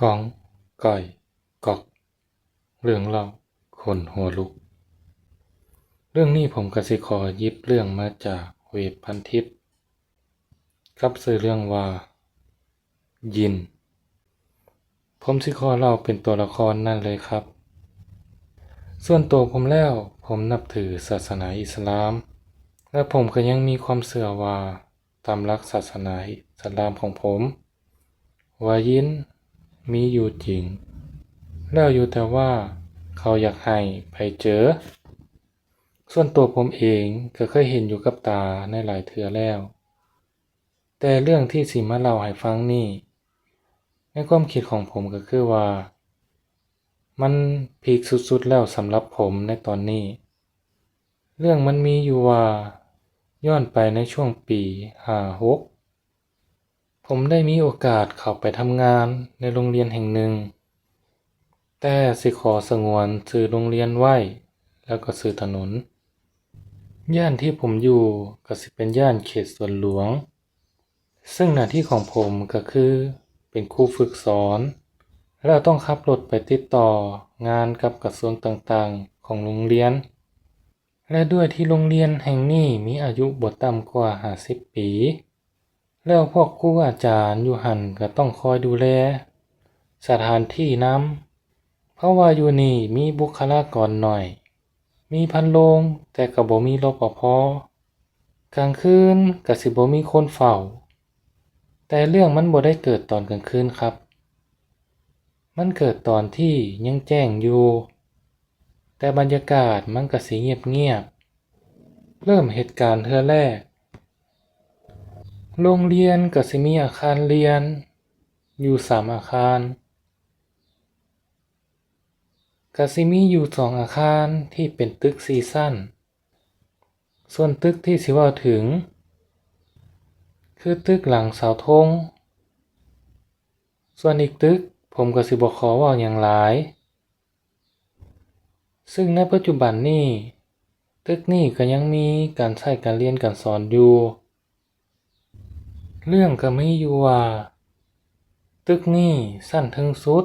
กองก่อยกอกเรื่องเล่าคนหัวลุกเรื่องนี้ผมก็สิขอหยิบเรื่องมาจากเว็บพันทิปกับชื่อเรื่องว่ายินผมสิขอเล่าเป็นตัวละครนั่นเลยครับส่วนตัวผมแล้วผมนับถือศาสนาอิสลามและผมก็ยังมีความเชื่อว่าตามหลักศาสนาอิสลามของผมว่ายินมีอยู่จริงแล้วอยู่แต่ว่าเขาอยากให้ไผเจอส่วนตัวผมเองก็เคยเห็นอยู่กับตาในหลายเทื่อแล้วแต่เรื่องที่สิมาเล่าให้ฟังนี่ในความคิดของผมก็คือว่ามันพีคสุดๆแล้วสำหรับผมในตอนนี้เรื่องมันมีอยู่ว่าย้อนไปในช่วงปี56ผมได้มีโอกาสเข้าไปทำงานในโรงเรียนแห่งหนึ่งแต่สิขอสงวนชื่อโรงเรียนไว้แล้วก็ชื่อถนนย่านที่ผมอยู่ก็สิเป็นย่านเขตสวนหลวงซึ่งหน้าที่ของผมก็คือเป็นครูฝึกสอนแล้วต้องขับรถไปติดต่องานกับกระทรวงต่างๆของโรงเรียนและด้วยที่โรงเรียนแห่งนี้มีอายุบ่ต่ำกว่า50ปีแล้วพวกครูอาจารย์อยู่หั้นก็ต้องคอยดูแลสถานที่นำเพราะว่าอยู่นี่มีบุคลากรน้อยมีพันโรงแต่ก็บ่มีรปภ.กลางคืนก็สิบ่มีคนเฝ้าแต่เรื่องมันบ่ได้เกิดตอนกลางคืนครับมันเกิดตอนที่ยังแจ้งอยู่แต่บรรยากาศมันก็สิเงียบๆเริ่มเหตุการณ์เทื่อแรกโรงเรียนก็สิมีอาคารเรียนอยู่3อาคารก็สิมีอยู่2อาคารที่เป็นตึก4ชั้นส่วนตึกที่สิเว้าถึงคือตึกหลังเสาธงส่วนอีกตึกผมก็สิบ่ขอเว้าหยังหลายซึ่งในปัจจุบันนี้ตึกนี้ก็ยังมีการใช้การเรียนการสอนอยู่เรื่องก็มีอยู่ว่าตึกนี้ชั้นถึงสุด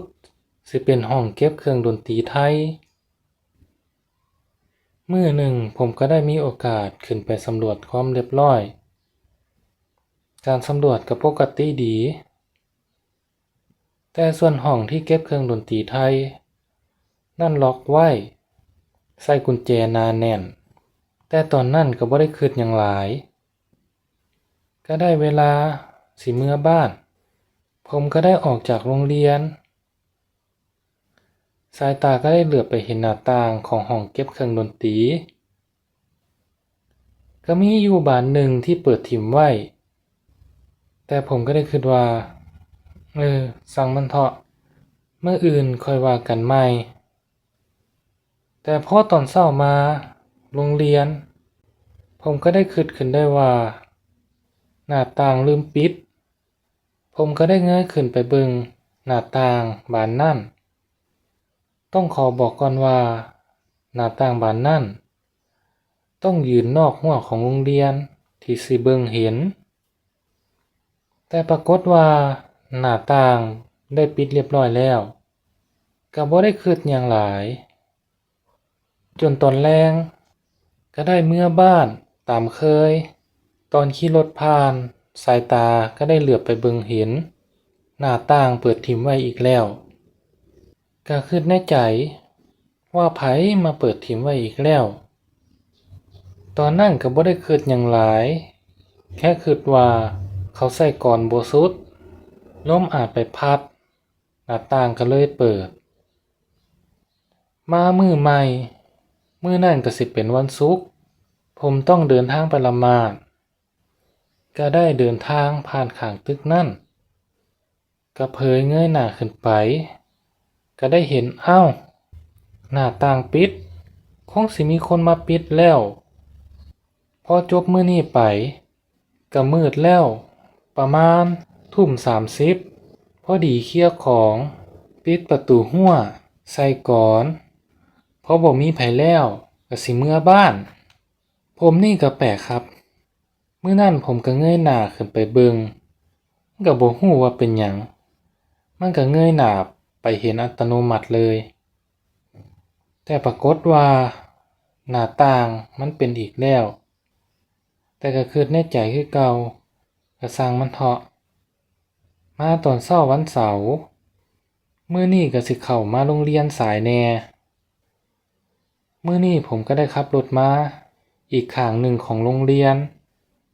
สิเป็นห้องเก็บเครื่องดนตรีไทยมื้อหนึ่งผมก็ได้มีโอกาสขึ้นไปสำรวจความเรียบร้อยการสำรวจก็ปกติดีแต่ส่วนห้องที่เก็บเครื่องดนตรีไทยนั่นล็อกไว้ใส่กุญแจหนาแน่นแต่ตอนนั้นก็บ่ได้คิดหยังหลายก็ได้เวลาสิเมื่อบ้านผมก็ได้ออกจากโรงเรียนสายตาก็ได้เหลือบไปเห็นหน้าต่างของห้องเก็บเครื่องดนตรีก็มีอยู่บานหนึ่งที่เปิดถิ้มไว้แต่ผมก็ได้คิดว่าสั่งมันเถาะมื้ออื่นค่อยว่ากันใหม่แต่พอตอนเช้ามาโรงเรียนผมก็ได้คิดขึ้นได้ว่าหน้าต่างลืมปิดผมก็ได้เงยขึ้นไปเบิ่งหน้าต่างบานนั้นต้องขอบอกก่อนว่าหน้าต่างบานนั้นต้องยืนนอกรั้วของโรงเรียนที่สิเบิ่งเห็นแต่ปรากฏว่าหน้าต่างได้ปิดเรียบร้อยแล้วก็บ่ได้คิดหยังหลายจนตอนแลงก็ได้เมื่อบ้านตามเคยตอนขี่รถผ่านสายตาก็ได้เหลือบไปเบิ่งเห็นหน้าต่างเปิดถิ้มไว้อีกแล้วก็คิดในใจว่าไผมาเปิดถิ้มไว้อีกแล้วตอนนั้นก็บ่ได้คิดหยังหลายแค่คิดว่าเขาใส่กลอนบ่สุดลมอาจไปพัดหน้าต่างก็เลยเปิดมามื้อใหม่มื้อนั้นก็สิเป็นวันศุกร์ผมต้องเดินทางไปละหมาดก็ได้เดินทางผ่านข้างตึกนั้นก็เผยเงยหน้าขึ้นไปก็ได้เห็นหน้าต่างปิดคงสิมีคนมาปิดแล้วพอจบมื้อนี้ไปก็มืดแล้วประมาณ20:30พอดีเคลียร์ของปิดประตูรั้วใส่กลอนพอบ่มีไผแล้วก็สิเมื่อบ้านผมนี่ก็แปลกครับมื้อนั้นผมก็เงยหน้าขึ้นไปเบิ่งก็บ่ฮู้ว่าเป็นหยัง มันก็เงยหน้าไปเห็นอัตโนมัติเลย แต่ปรากฏว่าหน้าต่างมันเป็นอีกแล้ว แต่ก็คิดในใจคือเก่าก็สร้างมันเถาะมาตอนเช้าวันเสาร์มื้อนี้ก็สิเข้ามาโรงเรียนสายแน่มื้อนี้ผมก็ได้ขับรถมาอีกข้างหนึ่งของโรงเรียน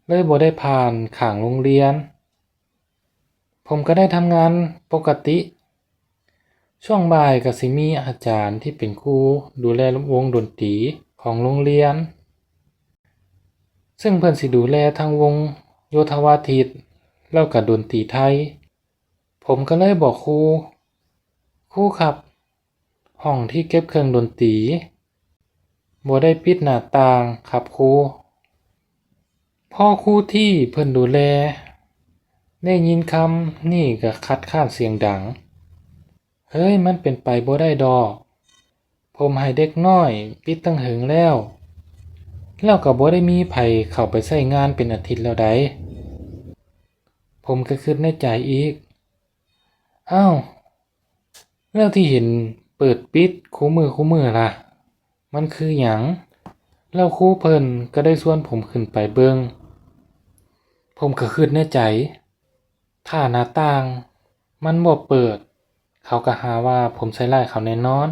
เลยบ่ได้ผ่านข้างโรงเรียนผมก็ได้ทำงานปกติช่วงบ่ายก็สิมีอาจารย์ที่เป็นครูดูแลวงดนตรีของโรงเรียนซึ่งเพิ่นสิดูแลทั้งวงโยธวาทิตแล้วก็ดนตรีไทยผมก็เลยบอกครูครับห้องที่เก็บเครื่องดนตรีบ่ได้ปิดหน้าต่างครับครูพ่อครูที่เพิ่นดูแลได้ยินคำนี่ก็คัดค้านเสียงดังเฮ้ยมันเป็นไปบ่ได้ดอกผมให้เด็กน้อยปิดตั้งหึงแล้วก็บ่ได้มีไผเข้าไปใช้งานเป็นอาทิตย์แล้วใดผมก็คิดในใจอีกอ้าวแล้วที่เห็นเปิดปิดคู่มือล่ะมันคือหยังแล้วครูเพิ่นก็ได้ชวนผมขึ้นไปเบิ่งผมก็คิดในใจถ้าหน้าต่างมันบ่เปิดเขาก็หาว่าผมใส่ร้ายเขาแน่นอน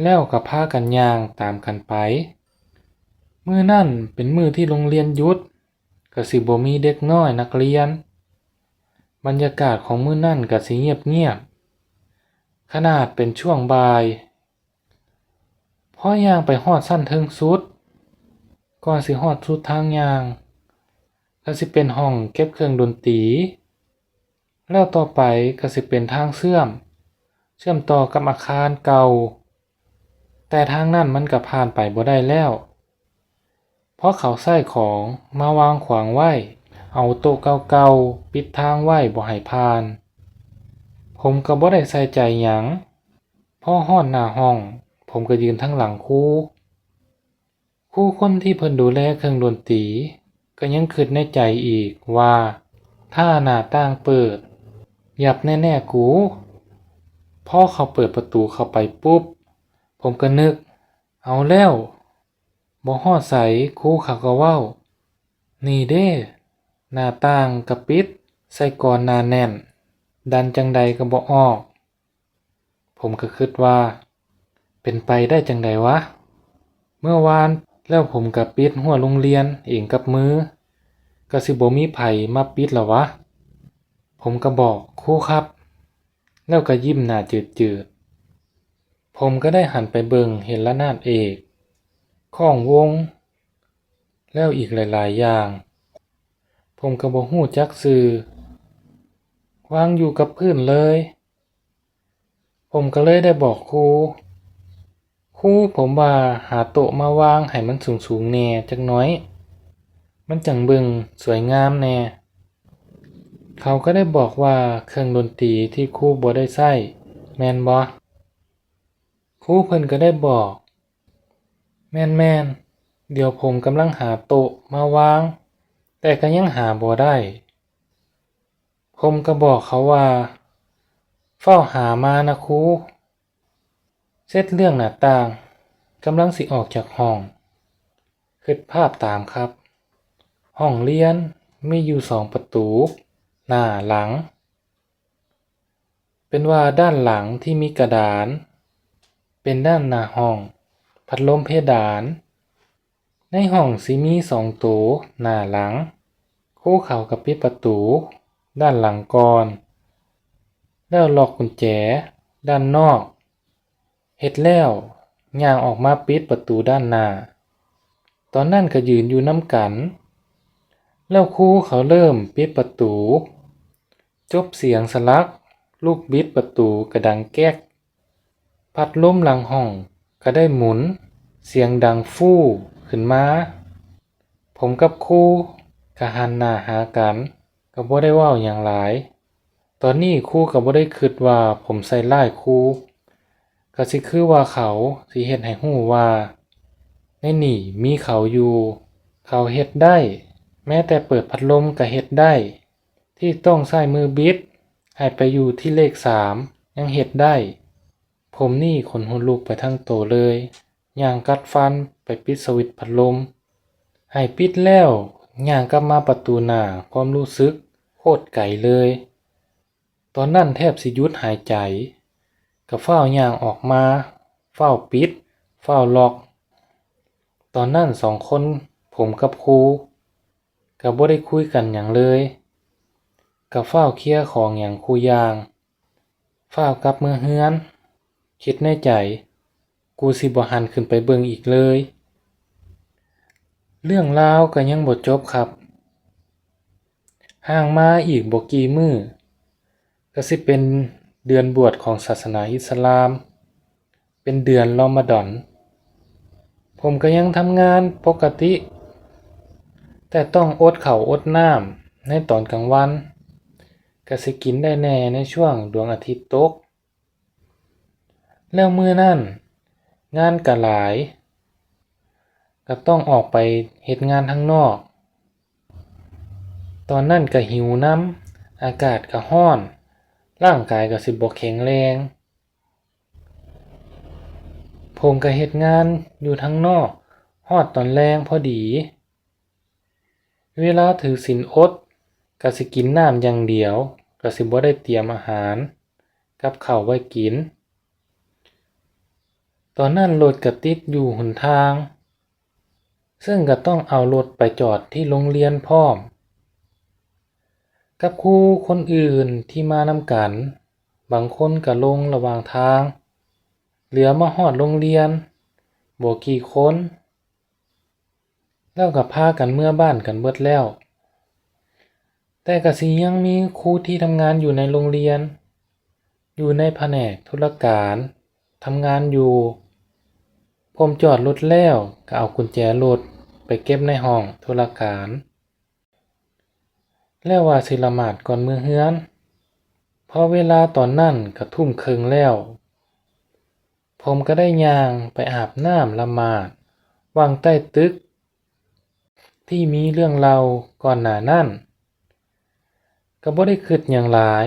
แล้วก็พากันย่างตามกันไปมื้อนั้นเป็นมื้อที่โรงเรียนหยุดก็สิบ่มีเด็กน้อยนักเรียนบรรยากาศของมื้อนั้นก็สิเงียบๆขนาดเป็นช่วงบ่ายพอย่างไปฮอดชั้นเทิงสุดก่อนสิฮอดสุดทางย่างก็สิเป็นห้องเก็บเครื่องดนตรีแล้วต่อไปก็สิเป็นทางเชื่อมต่อกับอาคารเก่าแต่ทางนั้นมันก็ผ่านไปบ่ได้แล้วเพราะเขาใช้ของมาวางขวางไว้เอาโต๊ะเก่าๆปิดทางไว้บ่ให้ผ่านผมก็บ่ได้ใส่ใจหยังพอฮอดหน้าห้องผมก็ยืนทั้งหลังครูคนที่เพิ่นดูแลเครื่องดนตรีก็ยังคิดในใจอีกว่าถ้าหน้าต่างเปิดยับแน่ๆกูพอเขาเปิดประตูเข้าไปปุ๊บผมก็นึกเอาแล้วบ่ฮอดไสครูเขาก็เว้านี่เด้หน้าต่างก็ปิดใส่กลอนหนาแน่นดันจังใดก็บ่ออกผมก็คิดว่าเป็นไปได้จังใดวะเมื่อวานแล้วผมก็ปิดรั้วโรงเรียนเองกับมือก็สิบ่มีไผมาปิดแล้ววะผมก็บอกครูครับแล้วก็ยิ้มหน้าจืดๆผมก็ได้หันไปเบิ่งเห็นระนาดเอกของวงแล้วอีกหลายๆอย่างผมก็บ่ฮู้จักชื่อวางอยู่กับพื้นเลยผมก็เลยได้บอกครูผมว่าหาโต๊ะมาวางให้มันสูงๆแหน่จักหน่อยมันจั่งเบิ่งสวยงามแหน่เขาก็ได้บอกว่าเครื่องดนตรีที่ครูบ่ได้ใช้แม่นบ่ครูเพิ่นก็ได้บอกแม่นๆเดี๋ยวผมกำลังหาโต๊ะมาวางแต่ก็ยังหาบ่ได้ผมก็บอกเขาว่าเฝ้าหามานะครูเสร็จเรื่องหน้าต่างกำลังสิออกจากห้องคิดภาพตามครับห้องเรียนมีอยู่2ประตูหน้าหลังเป็นว่าด้านหลังที่มีกระดานเป็นด้านหน้าห้องพัดลมเพดานในห้องสิมี2โต๊ะหน้าหลังครูเขาก็ปิดประตูด้านหลังก่อนแล้วล็อกกุญแจด้านนอกเฮ็ดแล้วย่างออกมาปิดประตูด้านหน้าตอนนั้นก็ยืนอยู่นำกันแล้วครูเขาเริ่มปิดประตูจบเสียงสลักลูกบิดประตูก็ดังแก๊กพัดลมหลังห้องก็ได้หมุนเสียงดังฟู่ขึ้นมาผมกับครูก็หันหน้าหากันก็บ่ได้เว้าหยังหลายตอนนี้ครูก็บ่ได้คิดว่าผมใส่ร้ายครูก็สิคือว่าเขาสิเฮ็ดให้ฮู้ว่าในนี่มีเขาอยู่เขาเฮ็ดได้แม้แต่เปิดพัดลมก็เฮ็ดได้ที่ต้องใช้มือบิด ให้ไปอยู่ที่เลข3ยังเฮ็ดได้ผมนี่ขนหัวลุกไปทั้งโตเลยย่างกัดฟันไปปิดสวิตช์พัดลมให้ปิดแล้วย่างกลับมาประตูหน้าความรู้สึกโคตรไกลเลยตอนนั้นแทบสิหยุดหายใจก็ฟ้าวย่างออกมาฟ้าวปิดฟ้าวล็อกตอนนั้น2คนผมกับครูก็บ่ได้คุยกันหยังเลยก็ฟ้าวเคลียร์ของหยังคู่อย่างฟ้าวกลับเมือเรือนคิดในใจกูสิบ่หันขึ้นไปเบิ่งอีกเลยเรื่องราวก็ยังบ่จบครับห่างมาอีกบ่กี่มื้อก็สิเป็นเดือนบวชของศาสนาอิสลามเป็นเดือนรอมฎอนผมก็ยังทำงานปกติแต่ต้องอดข้าวอดน้ำในตอนกลางวันก็สิกินได้แน่ในช่วงดวงอาทิตย์ตกแล้วมื้อนั้นงานก็หลายก็ต้องออกไปเฮ็ดงานข้างนอกตอนนั้นก็หิวน้ำอากาศก็ร้อนร่างกายก็สิบ่แข็งแรงผมก็เฮ็ดงานอยู่ข้างนอกฮอดตอนแลงพอดีเวลาถือศีลอดก็สิกินน้ำอย่างเดียวก็สิบ่ได้เตรียมอาหารกับข้าวไว้กินตอนนั้นรถก็ติดอยู่หนทางซึ่งก็ต้องเอารถไปจอดที่โรงเรียนพร้อมกับครูคนอื่นที่มานำกันบางคนก็ลงระหว่างทางเหลือมาฮอดโรงเรียนบ่กี่คนแล้วก็พากันเมื่อบ้านกันเบิดแล้วแต่ก็สิยังมีครูที่ทำงานอยู่ในโรงเรียนอยู่ในแผนกธุรการทำงานอยู่ผมจอดรถแล้วก็เอากุญแจรถไปเก็บในห้องธุรการแล้วว่าสิละหมาดก่อนมื้อเรือนเพราะเวลาตอนนั้นก็ทุ่มครึ่งแล้วผมก็ได้ย่างไปอาบน้ำละหมาดวางใต้ตึกที่มีเรื่องเล่าก่อนหน้านั้นก็บ่ได้คิดหยังหลาย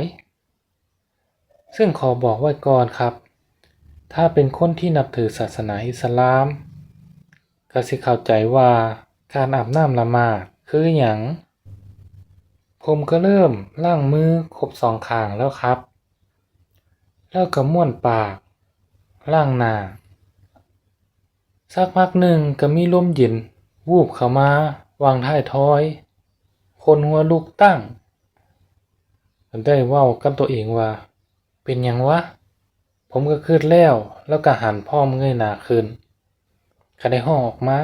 ซึ่งขอบอกไว้ก่อนครับถ้าเป็นคนที่นับถือศาสนาอิสลามก็สิเข้าใจว่าการอาบน้ำละหมาดคือหยังผมก็เริ่มล้างมือครบ2ข้างแล้วครับแล้วก็ม้วนปากล้างหน้าสักพักหนึ่งก็มีลมเย็นวูบเข้ามาวางท้ายทอยคนหัวลุกตั้งได้เว้ากับตัวเองว่าเป็นหยังวะผมก็คิดแล้วก็หันพร้อมเงยหน้าขึ้นก็ได้ฮ้องออกมา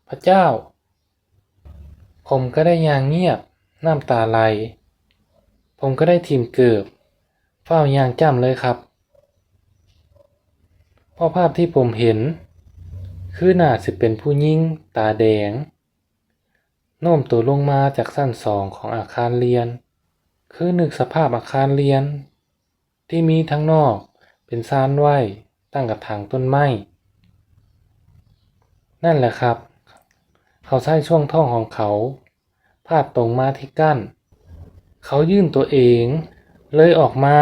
พระเจ้าผมก็ได้ย่างเงียบน้ำตาไหลผมก็ได้ทิ่มเกือบเฝ้าย่างจ้ำเลยครับเพราะภาพที่ผมเห็นคือน่าสิเป็นผู้หญิงตาแดงโน้มตัวลงมาจากชั้น2ของอาคารเรียนคือนึกสภาพอาคารเรียนที่มีทั้งนอกเป็นศาลไว้ตั้งกระถางต้นไม้นั่นแหละครับเขาใช้ช่วงท้องของเขาพาดตรงมาที่กั้นเขายื่นตัวเองเลยออกมา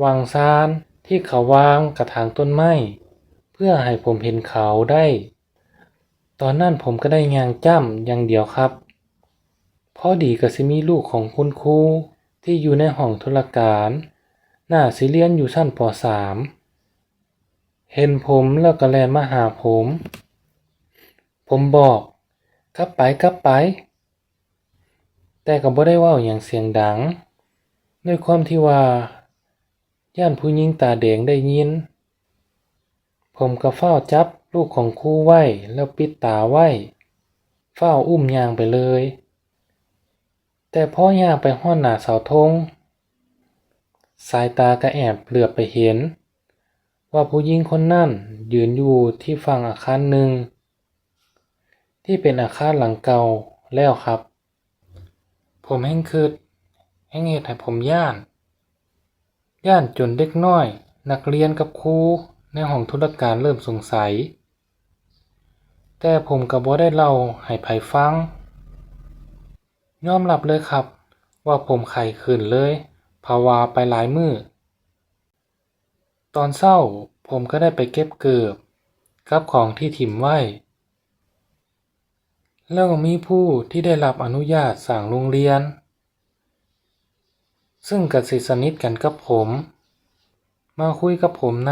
วางศาลที่เขาวางกระถางต้นไม้เพื่อให้ผมเห็นเขาได้ตอนนั้นผมก็ได้ย่างจ้ำอย่างเดียวครับพอดีก็สิมีลูกของคุณครูที่อยู่ในห้องธุรการน่าสิเรียนอยู่ชั้นป. .3 เห็นผมแล้วก็แล่นมาหาผมบอกกลับไปแต่ก็บ่ได้เว้าหยังเสียงดังด้วยความที่ว่าย้านผู้หญิงตาแดงได้ยินผมก็ฟ้าวจับลูกของครูไว้แล้วปิดตาไว้ฟ้าวอุ้มย่างไปเลยแต่พอย่างไปฮอดหน้าเสาธงสายตาก็แอบเหลือบไปเห็นว่าผู้หญิงคนนั้นยืนอยู่ที่ฝั่งอาคารหนึ่งที่เป็นอาคารหลังเก่าแล้วครับผมแฮ่งเฮ็ดให้ผมย้านจนเด็กน้อยนักเรียนกับครูในห้องธุรการเริ่มสงสัยแต่ผมก็บ่ได้เล่าให้ไผฟังยอมรับเลยครับว่าผมไข้ขึ้นเลยผ ภาวาไปหลายมื้อตอนเช้าผมก็ได้ไปเก็บเกือบกับของที่ถิ่มไว้แล้วก็มีผู้ที่ได้รับอนุญาตสร้างโรงเรียนซึ่งก็สิสนิทกันกับผมมาคุยกับผมน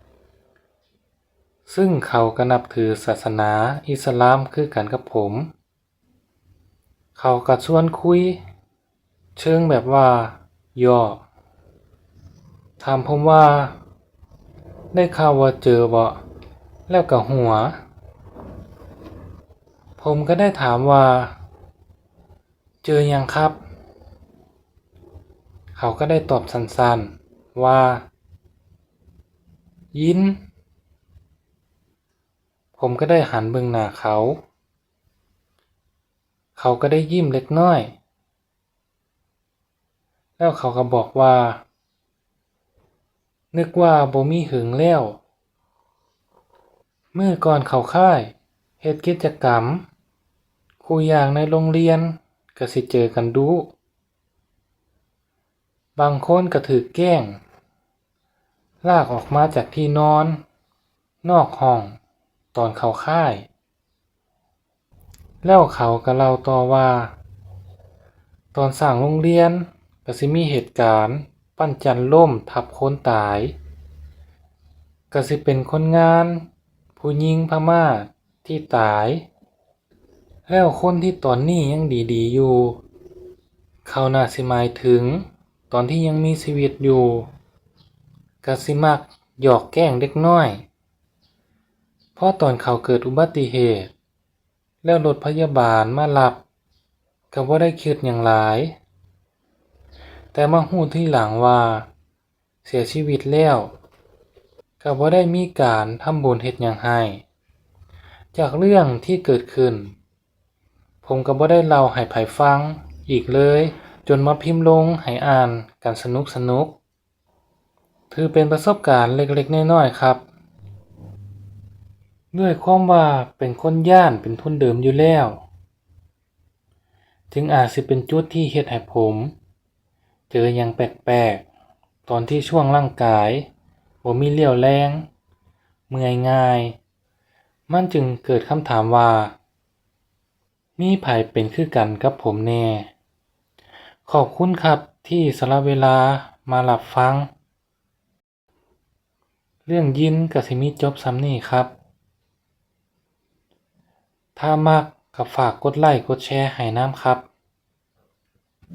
ำซึ่งเขาก็นับถือศาสนาอิสลามคือกันกับผมเขาก็ชวนคุยเชิงแบบว่าย่อถามผมว่าได้ข่าวว่าเจอบ่แล้วก็หัวผมก็ได้ถามว่าเจอยังครับเขาก็ได้ตอบสั้นๆว่ายินผมก็ได้หันเบิ่งหน้าเขาก็ได้ยิ้มเล็กน้อยแล้วเขาก็บอกว่านึกว่าบ่มีหึงแล้วมื้อก่อนเข้าค่ายเฮ็ดกิจกรรมคู่อย่างในโรงเรียนก็สิเจอกันดู๋บางคนก็ถูกแกล้งลากออกมาจากที่นอนนอกห้องตอนเข้าค่ายแล้วเขาก็เล่าต่อว่าตอนสร้างโรงเรียนก็สิมีเหตุการณ์ปั้นจันล่มทับคนตายก็สิเป็นคนงานผู้หญิงพม่าที่ตายแล้วคนที่ตอนนี้ยังดีๆอยู่เขาน่าสิหมายถึงตอนที่ยังมีชีวิตอยู่ก็สิมักหยอกแกล้งเด็กน้อยเพราะตอนเขาเกิดอุบัติเหตุแล้วรถพยาบาลมารับก็บ่ได้คิดหยังหลายแต่มารู้ทีหลังว่าเสียชีวิตแล้วก็บ่ได้มีการทำบุญเฮ็ดหยังให้จากเรื่องที่เกิดขึ้นผมก็บ่ได้เล่าให้ไผฟังอีกเลยจนมาพิมพ์ลงให้อ่านกันสนุกๆถือเป็นประสบการณ์เล็กๆน้อยๆครับด้วยความว่าเป็นคนย้านเป็นทุนเดิมอยู่แล้วจึงอาจสิเป็นจุดที่เฮ็ดให้ผมเจอหยังแปลกๆตอนที่ช่วงร่างกายบ่มีเรี่ยวแรงเมื่อยง่ายมันจึงเกิดคำถามว่ามีไผเป็นคือกันกับผมแน่ขอบคุณครับที่สละเวลามารับฟังเรื่องยินก็สิมีจบส่ำนี้ครับถ้ามักก็ฝากกดไลค์กดแชร์ให้นำครับ